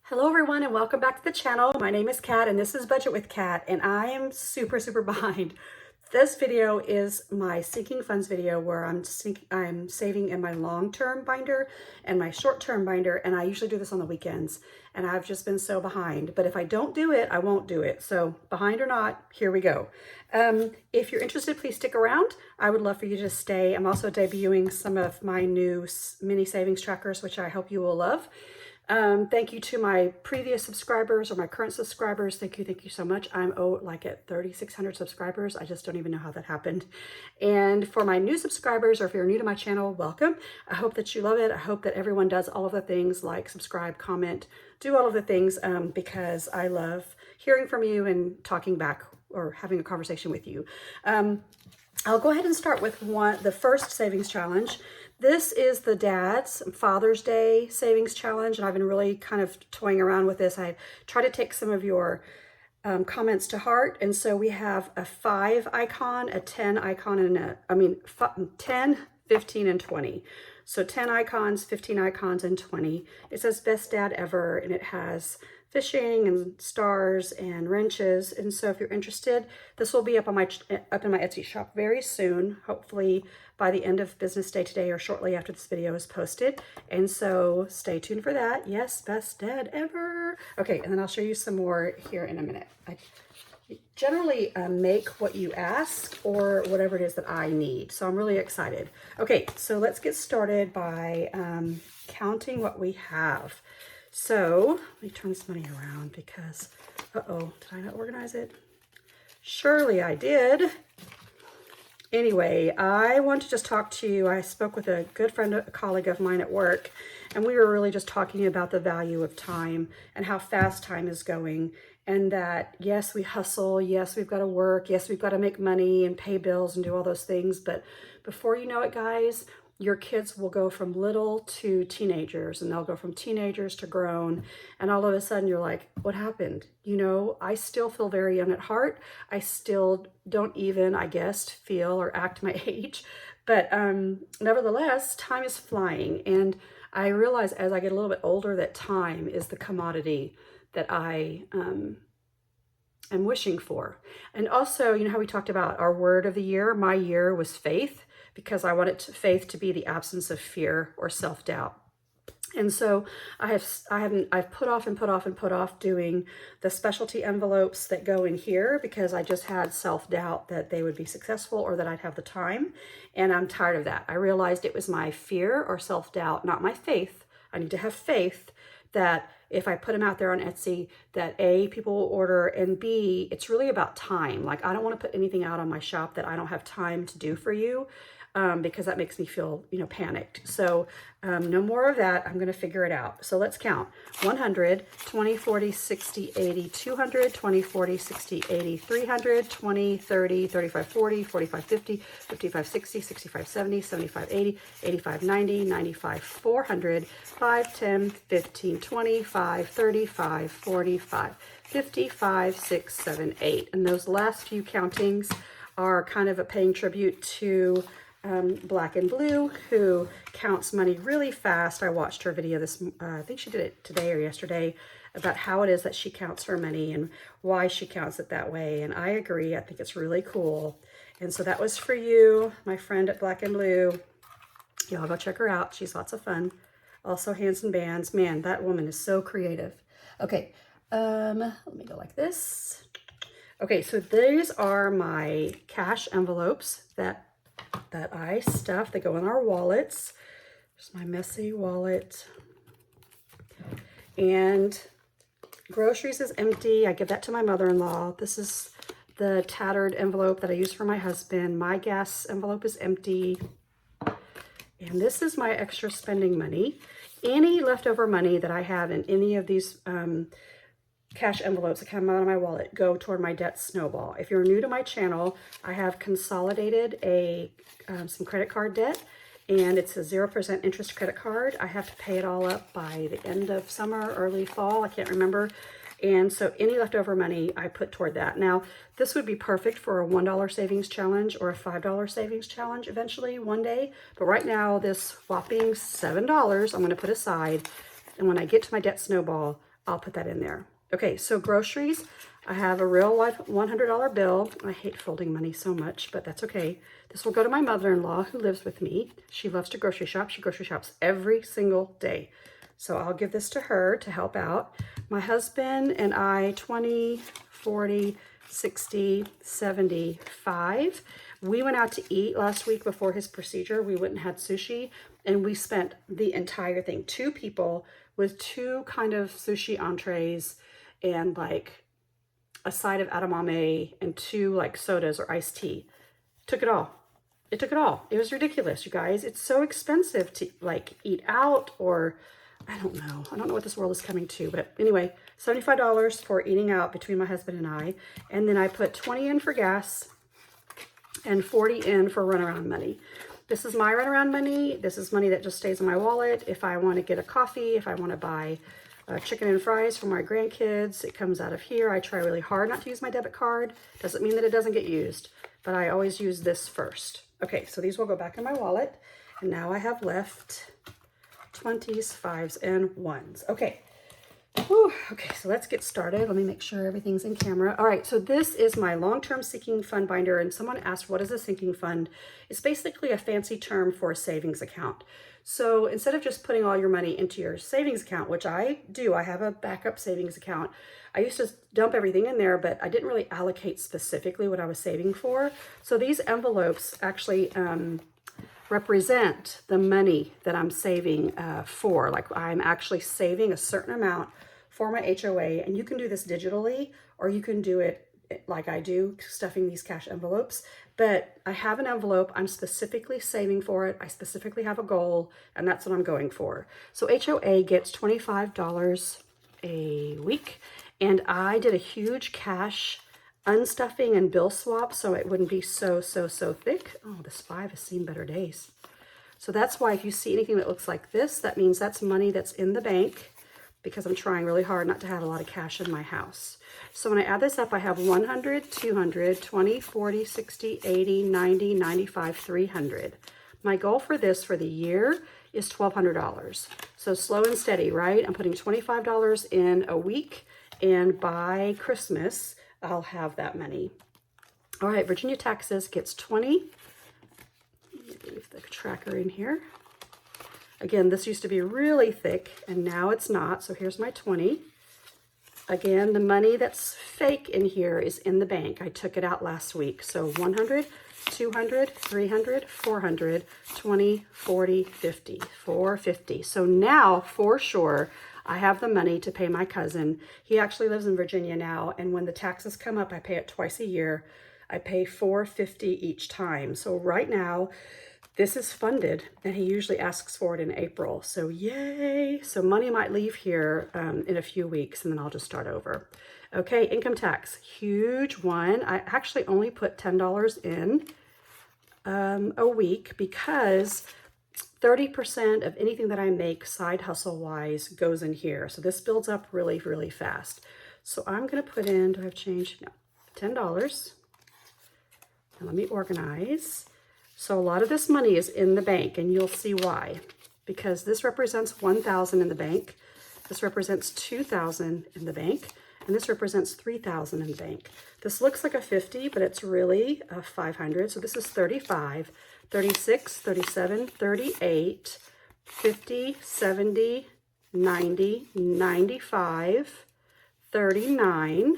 Hello everyone and welcome back to the channel. My name is Kat and this is Budget with Kat and I am super behind. This video is my sinking funds video where I'm saving in my long-term binder and my short-term binder, and I usually do this on the weekends and I've just been so behind. But if I don't do it, I won't do it. So behind or not, here we go. If you're interested, please stick around. I would love for you to stay. I'm also debuting some of my new mini savings trackers, which I hope you will love. Thank you to my previous subscribers or my current subscribers. Thank you so much. I'm like at 3,600 subscribers. I just don't even know how that happened. And for my new subscribers, or if you're new to my channel, welcome. I hope that you love it. I hope that everyone does all of the things like subscribe, comment, do all of the things because I love hearing from you and talking back or having a conversation with you. I'll go ahead and start with the first savings challenge. This is the Dad's Father's Day Savings Challenge, and I've been really kind of toying around with this. I try to take some of your comments to heart, and so we have a 5 icon, a 10 icon, and 10, 15, and 20. So 10 icons, 15 icons, and 20. It says Best Dad Ever, and it has fishing and stars and wrenches. And so if you're interested, this will be up in my Etsy shop very soon, hopefully by the end of business day today or shortly after this video is posted. And so stay tuned for that. Yes, Best Dad Ever. Okay, and then I'll show you some more here in a minute. I generally make what you ask or whatever it is that I need. So I'm really excited. Okay, so let's get started by counting what we have. So let me turn this money around because, uh-oh, did I not organize it? Surely I did. Anyway, I want to just talk to you. I spoke with a good friend, a colleague of mine at work, and we were really just talking about the value of time and how fast time is going. And that, yes, we hustle. Yes, we've got to work. Yes, we've got to make money and pay bills and do all those things. But before you know it, guys, your kids will go from little to teenagers, and they'll go from teenagers to grown. And all of a sudden you're like, what happened? You know, I still feel very young at heart. I still don't even, I guess, feel or act my age. But nevertheless, time is flying. And I realize as I get a little bit older that time is the commodity that I am wishing for. And also, you know how we talked about our word of the year? My year was faith, because I wanted faith to be the absence of fear or self-doubt. And so I've put off doing the specialty envelopes that go in here because I just had self-doubt that they would be successful or that I'd have the time. And I'm tired of that. I realized it was my fear or self-doubt, not my faith. I need to have faith that if I put them out there on Etsy, that A, people will order, and B, it's really about time. Like, I don't want to put anything out on my shop that I don't have time to do for you. Because that makes me feel, panicked. So no more of that. I'm going to figure it out. So let's count. 100, 20, 40, 60, 80, 200, 20, 40, 60, 80, 300, 20, 30, 35, 40, 45, 50, 55, 60, 65, 70, 75, 80, 85, 90, 95, 400, 5, 10, 15, 25, 35, 45, 55, 6, 7, 8. And those last few countings are kind of a paying tribute to Black and Blue, who counts money really fast. I watched her video I think she did it today or yesterday, about how it is that she counts her money and why she counts it that way. And I agree. I think it's really cool. And so that was for you, my friend at Black and Blue. Y'all go check her out. She's lots of fun. Also Hands and Bands. Man, that woman is so creative. Okay, let me go like this. Okay, so these are my cash envelopes that I stuff. They go in our wallets. There's my messy wallet. And groceries is empty. I give that to my mother-in-law. This is the tattered envelope that I use for my husband. My gas envelope is empty. And this is my extra spending money. Any leftover money that I have in any of these cash envelopes that come out of my wallet go toward my debt snowball. If you're new to my channel, I have consolidated some credit card debt, and it's a 0% interest credit card. I have to pay it all up by the end of summer, early fall, I can't remember. And so any leftover money I put toward that. Now, this would be perfect for a $1 savings challenge or a $5 savings challenge eventually one day. But right now, this whopping $7 I'm going to put aside. And when I get to my debt snowball, I'll put that in there. Okay, so groceries, I have a real life $100 bill. I hate folding money so much, but that's okay. This will go to my mother-in-law who lives with me. She loves to grocery shop. She grocery shops every single day. So I'll give this to her to help out. My husband and I, 20, 40, 60, 75. We went out to eat last week before his procedure. We went and had sushi, and we spent the entire thing. 2 people with 2 kind of sushi entrees and like a side of edamame and 2 like sodas or iced tea. Took it all. It took it all. It was ridiculous, you guys. It's so expensive to like eat out, or I don't know. I don't know what this world is coming to, but anyway, $75 for eating out between my husband and I. And then I put 20 in for gas and 40 in for runaround money. This is my runaround money. This is money that just stays in my wallet. If I want to get a coffee, if I want to buy chicken and fries for my grandkids, it comes out of here. I try really hard not to use my debit card. Doesn't mean that it doesn't get used, but I always use this first. Okay, so these will go back in my wallet. And now I have left 20s, 5s, and 1s. Okay. Whew. Okay, so let's get started. Let me make sure everything's in camera. All right, so this is my long-term sinking fund binder, and someone asked, what is a sinking fund? It's basically a fancy term for a savings account. So instead of just putting all your money into your savings account, which I do, I have a backup savings account. I used to dump everything in there, but I didn't really allocate specifically what I was saving for. So these envelopes actually represent the money that I'm saving for. Like I'm actually saving a certain amount for my HOA, and you can do this digitally, or you can do it like I do, stuffing these cash envelopes. But I have an envelope, I'm specifically saving for it, I specifically have a goal, and that's what I'm going for. So HOA gets $25 a week, and I did a huge cash unstuffing and bill swap so it wouldn't be so thick. Oh, this 5 has seen better days. So that's why if you see anything that looks like this, that means that's money that's in the bank, because I'm trying really hard not to have a lot of cash in my house. So when I add this up, I have 100, 200, 20, 40, 60, 80, 90, 95, 300. My goal for this for the year is $1,200. So slow and steady, right? I'm putting $25 in a week, and by Christmas, I'll have that money. All right, Virginia Taxes gets 20. Let me leave the tracker in here. Again, this used to be really thick, and now it's not, so here's my 20. Again, the money that's fake in here is in the bank. I took it out last week. So 100, 200, 300, 400, 20, 40, 50, 450. So now, for sure, I have the money to pay my cousin. He actually lives in Virginia now, and when the taxes come up, I pay it twice a year. I pay $450 each time. So right now, this is funded, and he usually asks for it in April. So yay! So money might leave here in a few weeks, and then I'll just start over. Okay, income tax, huge one. I actually only put $10 in a week because 30% of anything that I make side hustle-wise goes in here. So this builds up really, really fast. So I'm going to put in, do I have change? No, $10. Now let me organize. So a lot of this money is in the bank, and you'll see why. Because this represents $1,000 in the bank, this represents $2,000 in the bank, and this represents $3,000 in the bank. This looks like a 50, but it's really a 500. So this is 35, 36, 37, 38, 50, 70, 90, 95, 39,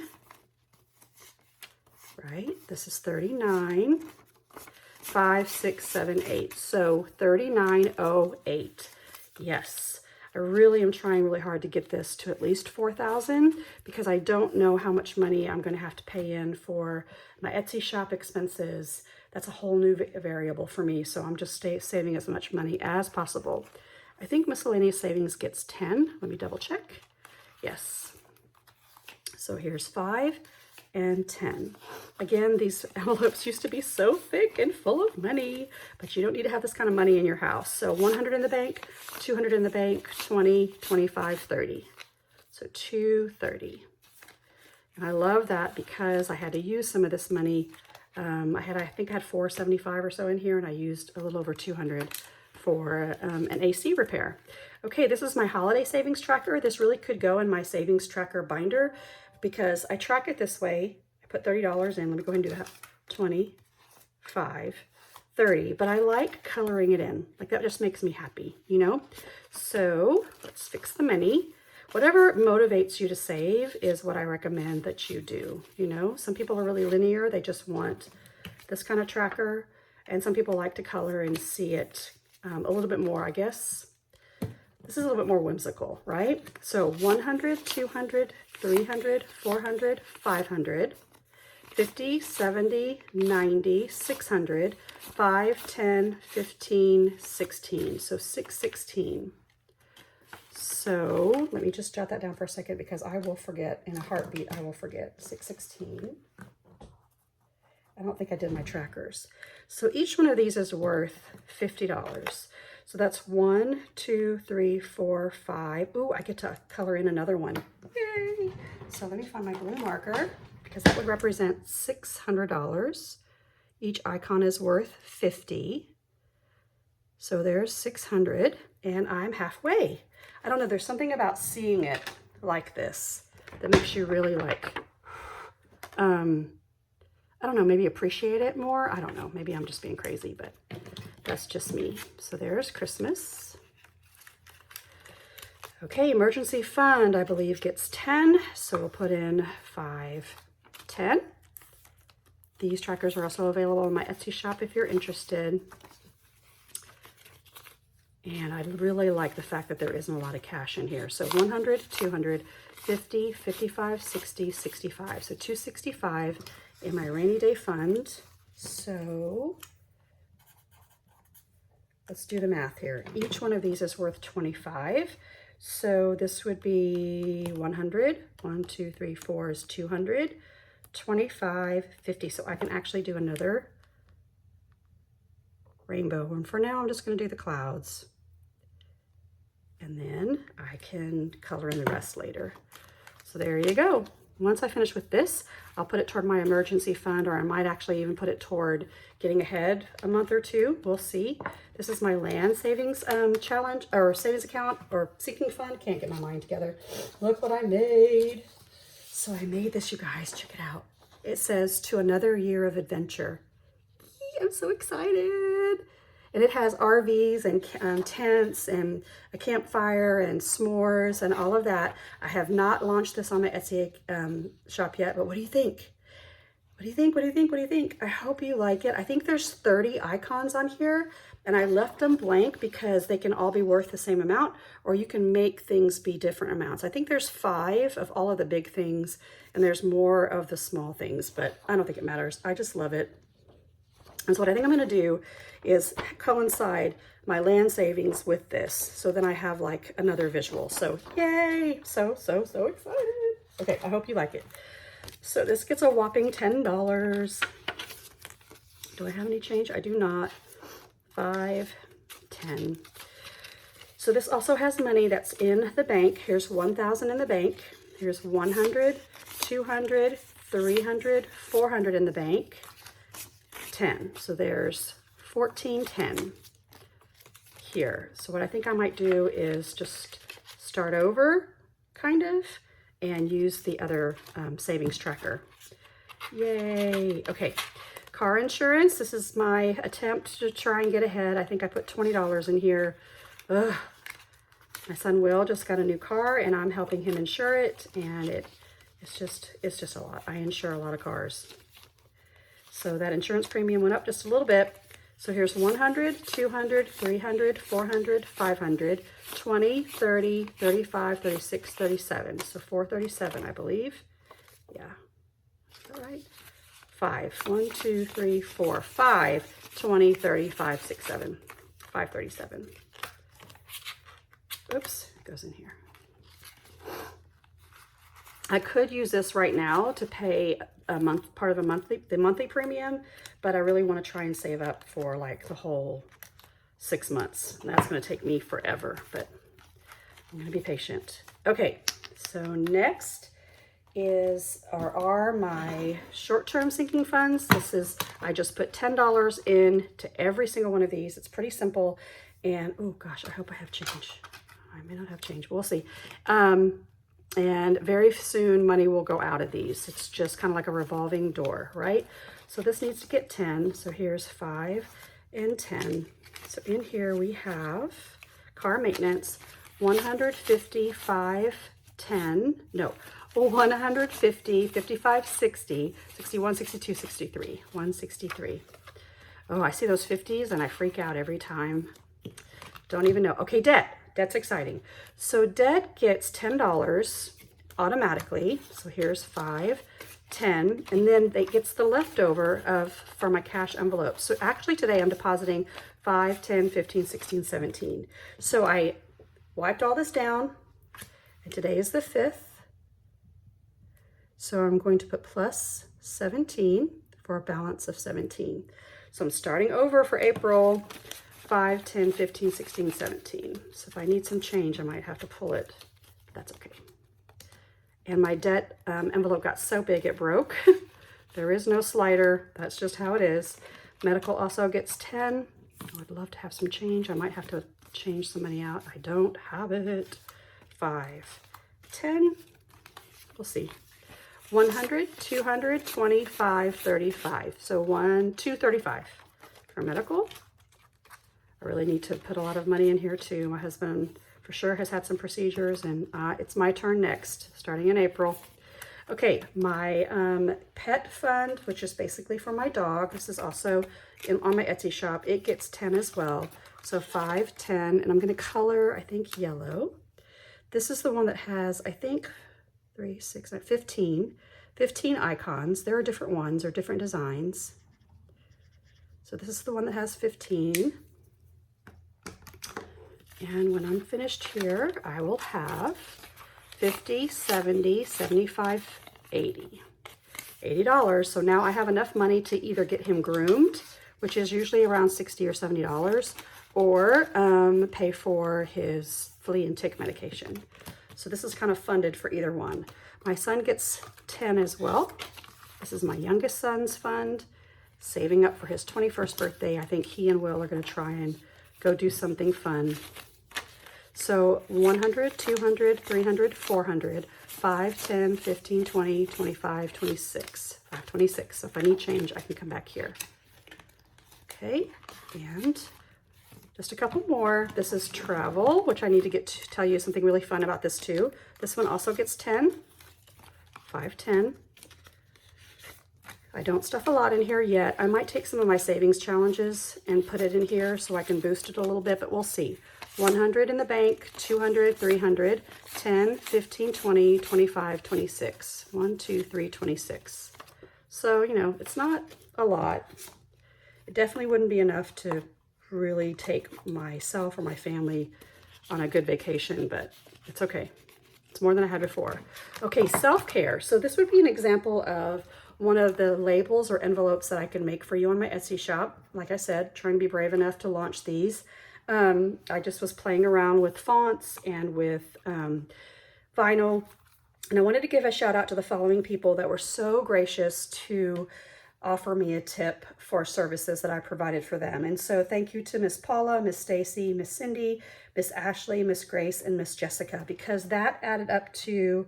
right? This is 39. 5, 6, 7, 8. So 3908. Yes, I really am trying really hard to get this to at least 4,000 because I don't know how much money I'm going to have to pay in for my Etsy shop expenses. That's a whole new variable for me. So I'm just saving as much money as possible. I think miscellaneous savings gets 10. Let me double check. Yes. So here's 5 and 10. Again, these envelopes used to be so thick and full of money, but you don't need to have this kind of money in your house. So 100 in the bank, 200 in the bank, 20, 25, 30. So 230. And I love that because I had to use some of this money. I think I had 475 or so in here, and I used a little over 200 for an AC repair. Okay, this is my holiday savings tracker. This really could go in my savings tracker binder because I track it this way. I put $30 in. Let me go ahead and do that. 25, 30. But I like coloring it in. Like that just makes me happy, you know? So let's fix the mini. Whatever motivates you to save is what I recommend that you do. You know, some people are really linear. They just want this kind of tracker. And some people like to color and see it a little bit more, I guess. This is a little bit more whimsical, right? So 100, 200, 300, 400, 500, 50, 70, 90, 600, 5, 10, 15, 16. So 616. So let me just jot that down for a second because I will forget in a heartbeat. I will forget 616. I don't think I did my trackers. So each one of these is worth $50. So that's 1, 2, 3, 4, 5. Ooh, I get to color in another one. Yay! So let me find my blue marker because that would represent $600. Each icon is worth 50. So there's 600 and I'm halfway. I don't know, there's something about seeing it like this that makes you really like, I don't know, maybe appreciate it more. I don't know, maybe I'm just being crazy, but that's just me. So there's Christmas. Okay, emergency fund, I believe gets 10. So we'll put in 5, 10. These trackers are also available on my Etsy shop if you're interested. And I really like the fact that there isn't a lot of cash in here. So 100, 200, 50, 55, 60, 65. So 265 in my rainy day fund. So let's do the math here. Each one of these is worth 25. So this would be 100. 1, 2, 3, 4 is 200. 25, 50. So I can actually do another rainbow. And for now, I'm just going to do the clouds. And then I can color in the rest later. So there you go. Once I finish with this, I'll put it toward my emergency fund, or I might actually even put it toward getting ahead a month or two. We'll see. This is my land savings challenge, or savings account, or sinking fund. Can't get my mind together. Look what I made. So I made this, you guys. Check it out. It says, "To another year of adventure." Yee, I'm so excited. And it has RVs and tents and a campfire and s'mores and all of that. I have not launched this on my Etsy shop yet, but what do you think? What do you think? What do you think? What do you think? I hope you like it. I think there's 30 icons on here, and I left them blank because they can all be worth the same amount, or you can make things be different amounts. I think there's 5 of all of the big things, and there's more of the small things, but I don't think it matters. I just love it. And so what I think I'm going to do is coincide my land savings with this. So then I have like another visual. So yay! So excited. Okay, I hope you like it. So this gets a whopping $10. Do I have any change? I do not. 5, 10. So this also has money that's in the bank. Here's 1,000 in the bank. Here's 100, 200, 300, 400 in the bank. 10. So there's 1410 here. So what I think I might do is just start over, kind of, and use the other savings tracker. Yay. Okay. Car insurance. This is my attempt to try and get ahead. I think I put $20 in here. Ugh. My son Will just got a new car and I'm helping him insure it, and it's just a lot. I insure a lot of cars. So that insurance premium went up just a little bit. So here's 100, 200, 300, 400, 500, 20, 30, 35, 36, 37. So 437, I believe. Yeah. Is that right? 5. 1, 2, 3, 4, 5, 20, 30, 5, 6, 7. 537. Oops, it goes in here. I could use this right now to pay a month, part of a monthly premium, but I really want to try and save up for like the whole 6 months. And that's going to take me forever, but I'm going to be patient. Okay, so next are my short-term sinking funds. This is, I just put $10 in to every single one of these. It's pretty simple. And, oh gosh, I hope I have change. I may not have change, but we'll see. And very soon money will go out of these. It's just kind of like a revolving door, right? So this needs to get 10. So here's 5 and 10. So in here we have car maintenance, 155, 10, no, 150, 55, 60, 61, 62, 63, 163. Oh, I see those 50s and I freak out every time. Don't even know. Okay, debt. That's exciting. So debt gets $10 automatically. So here's 5, 10, and then it gets the leftover for my cash envelope. So actually today I'm depositing 5, 10, 15, 16, 17. So I wiped all this down, and today is the 5th. So I'm going to put plus 17 for a balance of 17. So I'm starting over for April. 5, 10, 15, 16, 17. So if I need some change, I might have to pull it. That's okay. And my debt envelope got so big it broke. There is no slider. That's just how it is. Medical also gets 10. I would love to have some change. I might have to change some money out. I don't have it. 5, 10. We'll see. 100, 200, 25, 35. So 235 for medical. I really need to put a lot of money in here too. My husband for sure has had some procedures, and it's my turn next, starting in April. Okay, my pet fund, which is basically for my dog. This is also on my Etsy shop. It gets 10 as well. So 5, 10, and I'm gonna color, I think, yellow. This is the one that has, I think, 3, 6, 9, 15 icons. There are different ones or different designs. So this is the one that has 15. And when I'm finished here, I will have 50, 70, 75, 80. $80. So now I have enough money to either get him groomed, which is usually around $60 or $70, or pay for his flea and tick medication. So this is kind of funded for either one. My son gets 10 as well. This is my youngest son's fund, saving up for his 21st birthday. I think he and Will are going to try and go do something fun. So 100, 200, 300, 400, 5, 10, 15, 20, 25, 26, 526. So if I need change, I can come back here. Okay, and just a couple more. This is travel, which I need to tell you something really fun about this too. This one also gets 10, 5, 10. I don't stuff a lot in here yet. I might take some of my savings challenges and put it in here so I can boost it a little bit, but we'll see. 100 in the bank, 200, 300, 10, 15, 20, 25, 26. 1, 2, 3, 26. So, you know, it's not a lot. It definitely wouldn't be enough to really take myself or my family on a good vacation, but it's okay. It's more than I had before. Okay, self-care. So this would be an example of one of the labels or envelopes that I can make for you on my Etsy shop. Like I said, trying to be brave enough to launch these. I just was playing around with fonts and with vinyl. And I wanted to give a shout out to the following people that were so gracious to offer me a tip for services that I provided for them. And so thank you to Miss Paula, Miss Stacy, Miss Cindy, Miss Ashley, Miss Grace, and Miss Jessica, because that added up to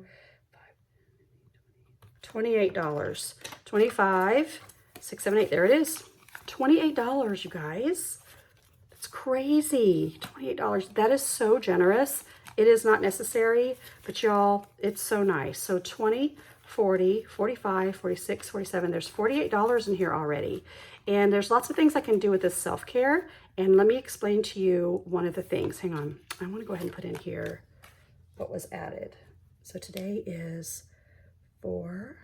$28. 25, 6, 7, 8. There it is. $28, you guys. It's crazy. $28. That is so generous. It is not necessary, but y'all, it's so nice. So 20, 40, 45, 46, 47. There's $48 in here already. And there's lots of things I can do with this self-care. And let me explain to you one of the things. Hang on. I want to go ahead and put in here what was added. So today is 4,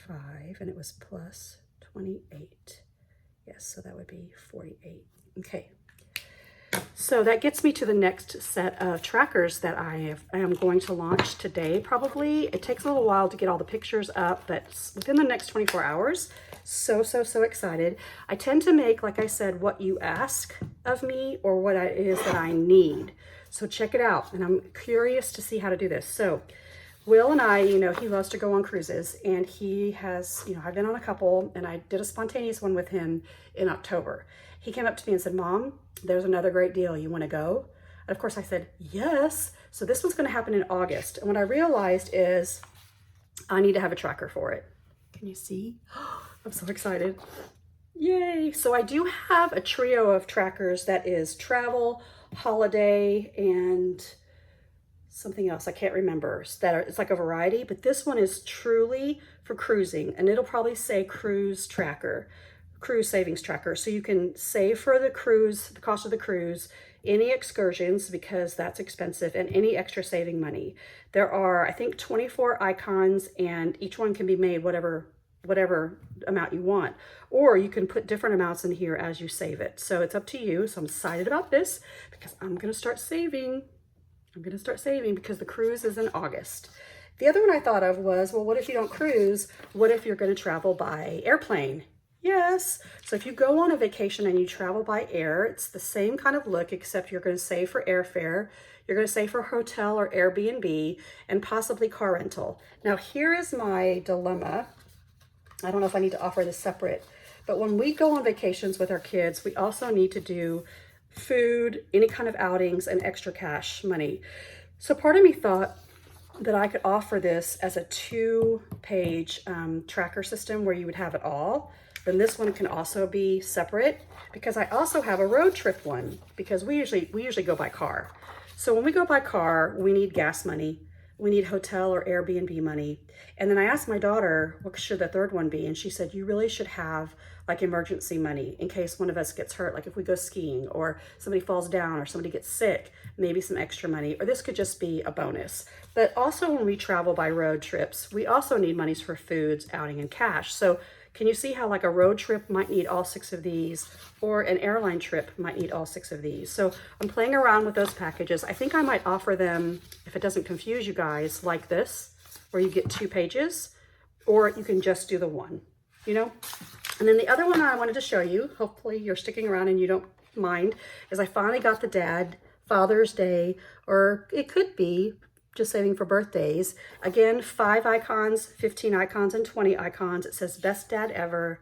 5, and it was plus 28. Yes, so that would be 48. Okay. So that gets me to the next set of trackers that I am going to launch today, probably. It takes a little while to get all the pictures up, but within the next 24 hours. So excited. I tend to make, like I said, what you ask of me or what it is that I need. So check it out. And I'm curious to see how to do this. So Will and I, you know, he loves to go on cruises, and he has, you know, I've been on a couple, and I did a spontaneous one with him in October. He came up to me and said, Mom, there's another great deal. You want to go? And of course I said, yes. So this one's going to happen in August. And what I realized is I need to have a tracker for it. Can you see? I'm so excited. Yay. So I do have a trio of trackers that is travel, holiday, and something else I can't remember. It's like a variety, but this one is truly for cruising, and it'll probably say cruise tracker, cruise savings tracker. So you can save for the cruise, the cost of the cruise, any excursions, because that's expensive, and any extra saving money. There are, I think, 24 icons, and each one can be made whatever amount you want, or you can put different amounts in here as you save it. So it's up to you. So I'm excited about this because I'm going to start saving. Because the cruise is in August. The other one I thought of was, well, what if you don't cruise? What if you're going to travel by airplane? Yes. So if you go on a vacation and you travel by air, it's the same kind of look, except you're going to save for airfare. You're going to save for hotel or Airbnb, and possibly car rental. Now, here is my dilemma. I don't know if I need to offer this separate, but when we go on vacations with our kids, we also need to do food, any kind of outings, and extra cash money. So part of me thought that I could offer this as a 2-page tracker system where you would have it all. Then this one can also be separate, because I also have a road trip one, because we usually go by car. So when we go by car, we need gas money, we need hotel or Airbnb money. And then I asked my daughter, what should the third one be? And she said, you really should have like emergency money in case one of us gets hurt, like if we go skiing or somebody falls down or somebody gets sick, maybe some extra money, or this could just be a bonus. But also when we travel by road trips, we also need monies for foods, outing, and cash. So can you see how like a road trip might need all 6 of these, or an airline trip might need all 6 of these? So I'm playing around with those packages. I think I might offer them, if it doesn't confuse you guys, like this, where you get 2 pages, or you can just do the one, you know? And then the other one I wanted to show you, hopefully you're sticking around and you don't mind, is I finally got the Father's Day, or it could be just saving for birthdays. Again, 5 icons, 15 icons, and 20 icons. It says best dad ever.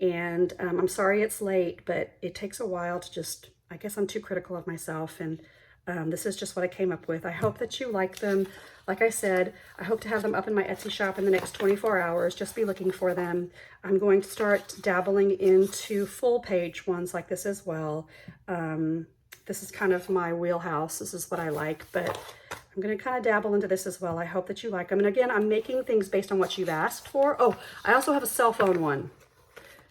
And I'm sorry it's late, but it takes a while to just, I guess I'm too critical of myself. And this is just what I came up with. I hope that you like them. Like I said, I hope to have them up in my Etsy shop in the next 24 hours. Just be looking for them. I'm going to start dabbling into full page ones like this as well. This is kind of my wheelhouse. This is what I like, but I'm going to kind of dabble into this as well. I hope that you like them. And again, I'm making things based on what you've asked for. Oh, I also have a cell phone one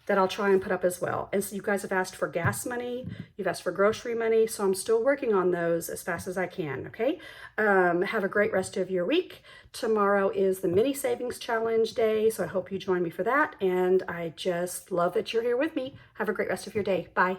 that I'll try and put up as well. And so you guys have asked for gas money, you've asked for grocery money, so I'm still working on those as fast as I can, okay? Have a great rest of your week. Tomorrow is the mini savings challenge day, so I hope you join me for that. And I just love that you're here with me. Have a great rest of your day. Bye.